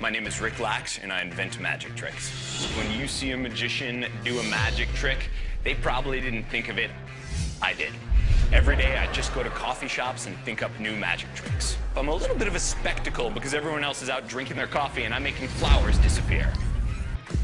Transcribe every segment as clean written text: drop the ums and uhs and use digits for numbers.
My name is LAX, and I invent magic tricks. When you see a magician do a magic trick, they probably didn't think of it. I did. Every day, I just go to coffee shops and think up new magic tricks. I'm a little bit of a spectacle because everyone else is out drinking their coffee and I'm making flowers disappear.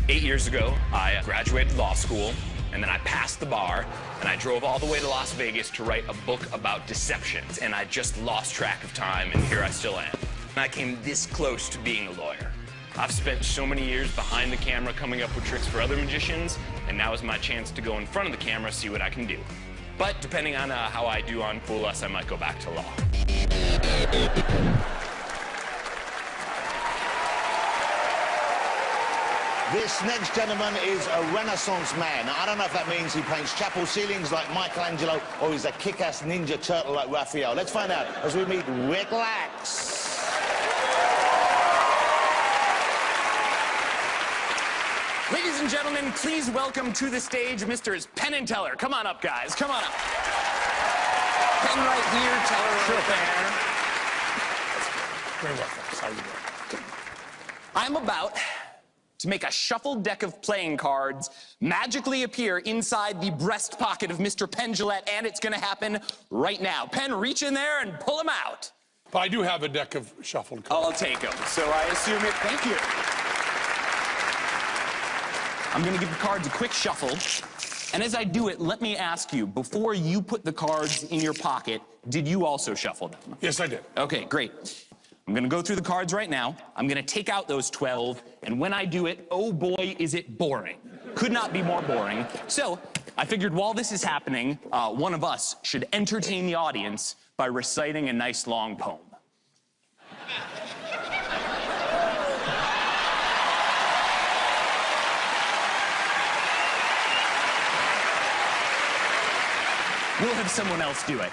8 years ago, I graduated law school, and then I passed the bar, and I drove all the way to Las Vegas to write a book about deception. And I just lost track of time, and here I still am. And I came this close to being a lawyer. I've spent so many years behind the camera coming up with tricks for other magicians, and now is my chance to go in front of the camera, see what I can do. But depending on how I do on Fool Us, I might go back to law. This next gentleman is a Renaissance man. Now, I don't know if that means he paints chapel ceilings like Michelangelo or he's a kick-ass ninja turtle like Raphael. Let's find out as we meet LAX. Ladies and gentlemen, please welcome to the stage Mr. Penn and Teller. Come on up, guys. Come on up. Penn right here, Teller right there. Very well, thanks. How are you doing? I'm about to make a shuffled deck of playing cards magically appear inside the breast pocket of Mr. Penn Jillette, and it's going to happen right now. Penn, reach in there and pull them out. But I do have a deck of shuffled cards. I'll take them. So I assume it. Thank you. I'm going to give the cards a quick shuffle. And as I do it, let me ask you, before you put the cards in your pocket, did you also shuffle them? Yes, I did. Okay, great. I'm going to go through the cards right now. I'm going to take out those 12, and when I do it, oh boy, is it boring. Could not be more boring. So I figured while this is happening, one of us should entertain the audience by reciting a nice long poem. We'll have someone else do it.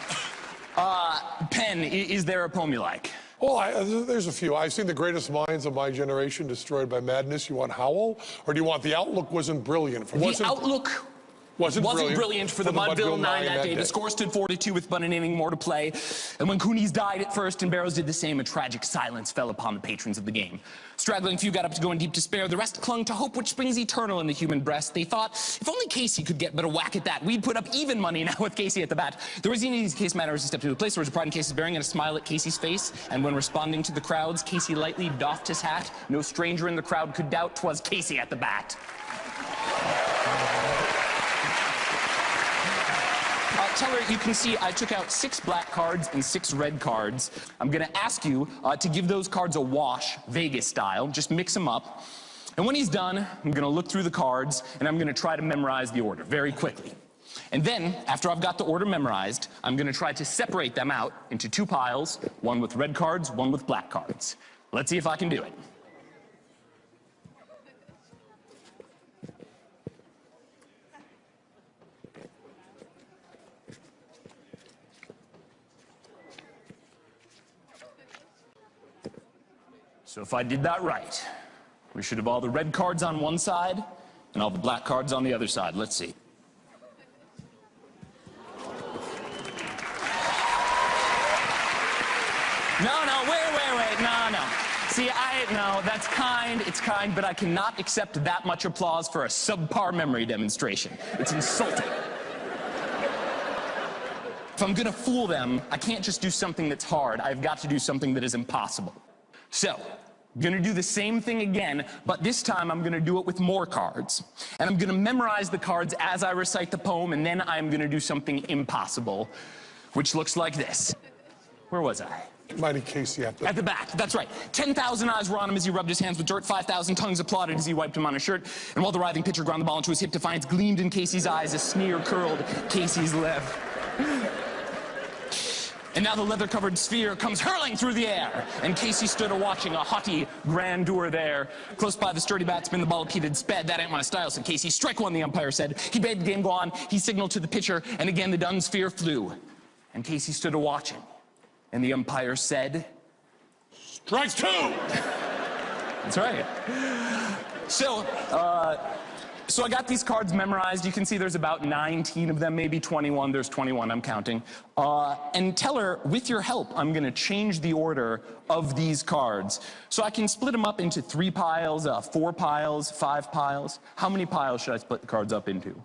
Penn, is there a poem you like? Well, there's a few. I've seen the greatest minds of my generation destroyed by madness. You want Howl? Or do you want The Outlook Wasn't Brilliant? The Outlook wasn't brilliant for the Mudville 9 that day. The score stood 4-2 with but an inning more to play. And when Cooney's died at first and Barrows did the same, a tragic silence fell upon the patrons of the game. Straggling few got up to go in deep despair. The rest clung to hope which springs eternal in the human breast. They thought, if only Casey could get but a whack at that, we'd put up even money now with Casey at the bat. There was an easy case matter as he stepped into the place. There was a pride in Casey's bearing and a smile at Casey's face. And when responding to the crowds, Casey lightly doffed his hat. No stranger in the crowd could doubt 'twas Casey at the bat. Teller, you can see I took out 6 black cards and 6 red cards. I'm going to ask you to give those cards a wash, Vegas style. Just mix them up. And when he's done, I'm going to look through the cards, and I'm going to try to memorize the order very quickly. And then, after I've got the order memorized, I'm going to try to separate them out into 2 piles, one with red cards, one with black cards. Let's see if I can do it. So if I did that right, we should have all the red cards on one side and all the black cards on the other side. Let's see. No, wait, no. See, no, that's kind, it's kind, but I cannot accept that much applause for a subpar memory demonstration. It's insulting. If I'm gonna fool them, I can't just do something that's hard. I've got to do something that is impossible. So, I'm gonna do the same thing again, but this time I'm gonna do it with more cards. And I'm gonna memorize the cards as I recite the poem, and then I'm gonna do something impossible, which looks like this. Where was I? Mighty Casey at the bat, that's right. 10,000 eyes were on him as he rubbed his hands with dirt. 5,000 tongues applauded as he wiped him on his shirt. And while the writhing pitcher ground the ball into his hip, defiance gleamed in Casey's eyes. A sneer curled Casey's lip. And now the leather-covered sphere comes hurling through the air. And Casey stood a-watching, a haughty grandeur there. Close by the sturdy batsman, the ball repeated sped. That ain't my style, said Casey. Strike one, the umpire said. He bade the game go on. He signaled to the pitcher, and again the dun sphere flew. And Casey stood a-watching. And the umpire said, Strikes 2! That's right. So, So I got these cards memorized. You can see there's about 19 of them, maybe 21. There's 21, I'm counting. And Teller, with your help, I'm going to change the order of these cards. So I can split them up into 3 piles, 4 piles, 5 piles. How many piles should I split the cards up into?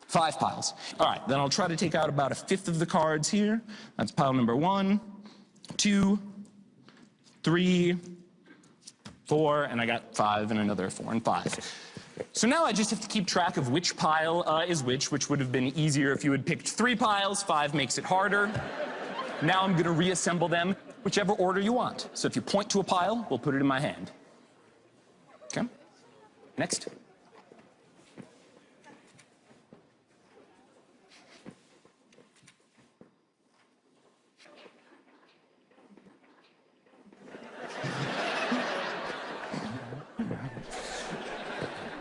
5 piles. All right, then I'll try to take out about 1/5 of the cards here. That's pile number 1, 2, 3, 4, and I got 5 and another 4 and 5. So now I just have to keep track of which pile is which would have been easier if you had picked 3 piles. 5 makes it harder. Now I'm going to reassemble them, whichever order you want. So if you point to a pile, we'll put it in my hand. Okay? Next.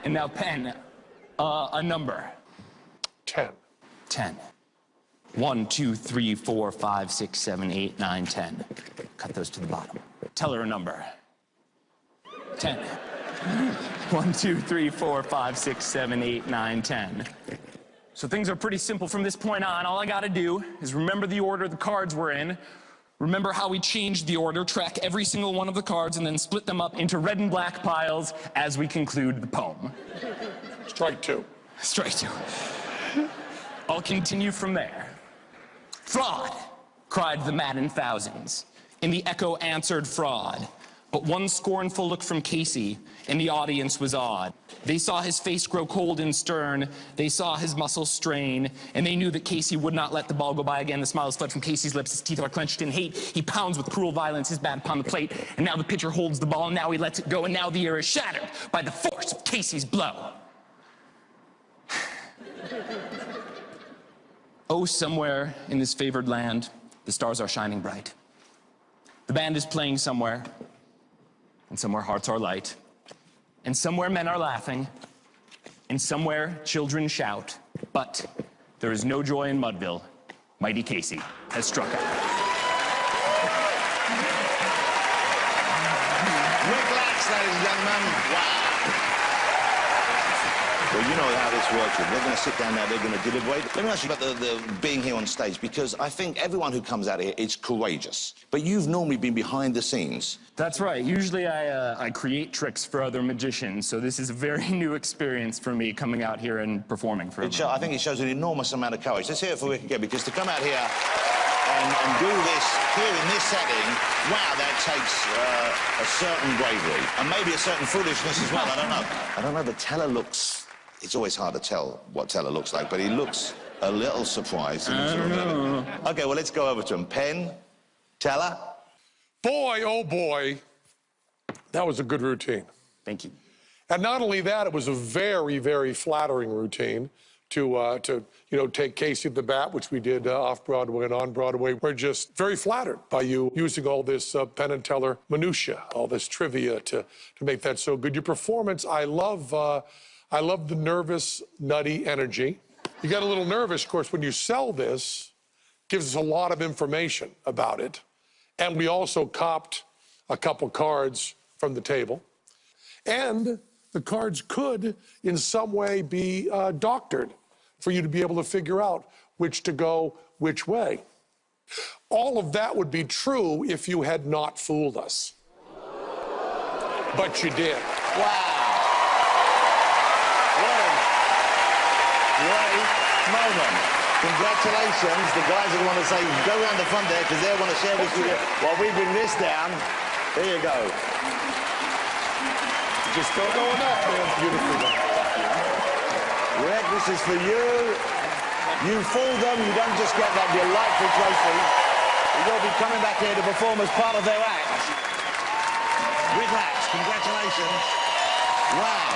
And now, Penn, a number. 10. 10. 1, 2, 3, 4, 5, 6, 7, 8, 9, 10. Cut those to the bottom. Tell her a number. 10. 1, 2, 3, 4, 5, 6, 7, 8, 9, 10. So things are pretty simple from this point on. All I gotta do is remember the order the cards were in, remember how we changed the order, track every single one of the cards, and then split them up into red and black piles as we conclude the poem. Strike 2. Strike 2. I'll continue from there. Fraud, cried the maddened thousands. And the echo answered fraud. But one scornful look from Casey, and the audience was awed. They saw his face grow cold and stern. They saw his muscles strain, and they knew that Casey would not let the ball go by again. The smiles fled from Casey's lips. His teeth are clenched in hate. He pounds with cruel violence his bat upon the plate. And now the pitcher holds the ball, and now he lets it go, and now the air is shattered by the force of Casey's blow. Oh, somewhere in this favored land, the stars are shining bright. The band is playing somewhere, and somewhere hearts are light, and somewhere men are laughing, and somewhere children shout, but there is no joy in Mudville. Mighty Casey has struck out. Rick LAX, ladies and gentlemen. Wow. Well, you know how this works. They're going to sit down now, they're going to deliberate. Let me ask you about the being here on stage, because I think everyone who comes out here is courageous. But you've normally been behind the scenes. That's right. Usually I create tricks for other magicians, so this is a very new experience for me coming out here and performing for everyone. I think it shows an enormous amount of courage. Let's hear it for Rick again, because to come out here and do this here in this setting, wow, that takes a certain bravery and maybe a certain foolishness as well. I don't know. I don't know, but Teller looks... It's always hard to tell what Teller looks like, but he looks a little surprised. I don't know. Okay, well, let's go over to him. Penn, Teller. Boy, oh boy, that was a good routine. Thank you. And not only that, it was a very, very flattering routine to take Casey at the bat, which we did off-Broadway and on-Broadway. We're just very flattered by you using all this Penn and Teller minutia, all this trivia to make that so good. Your performance, I love the nervous, nutty energy. You got a little nervous, of course, when you sell this, gives us a lot of information about it. And we also copped a couple cards from the table. And the cards could, in some way, be doctored for you to be able to figure out which to go which way. All of that would be true if you had not fooled us. But you did. Wow. Great moment. Congratulations. The guys who want to say, go around the front there, because they want to share with you while we bring this down. There you go. Just don't go enough, man. Beautiful. Rick, this is for you. You fooled them. You don't just get that delightful trophy. You'll be coming back here to perform as part of their act. Rick LAX, congratulations. Wow.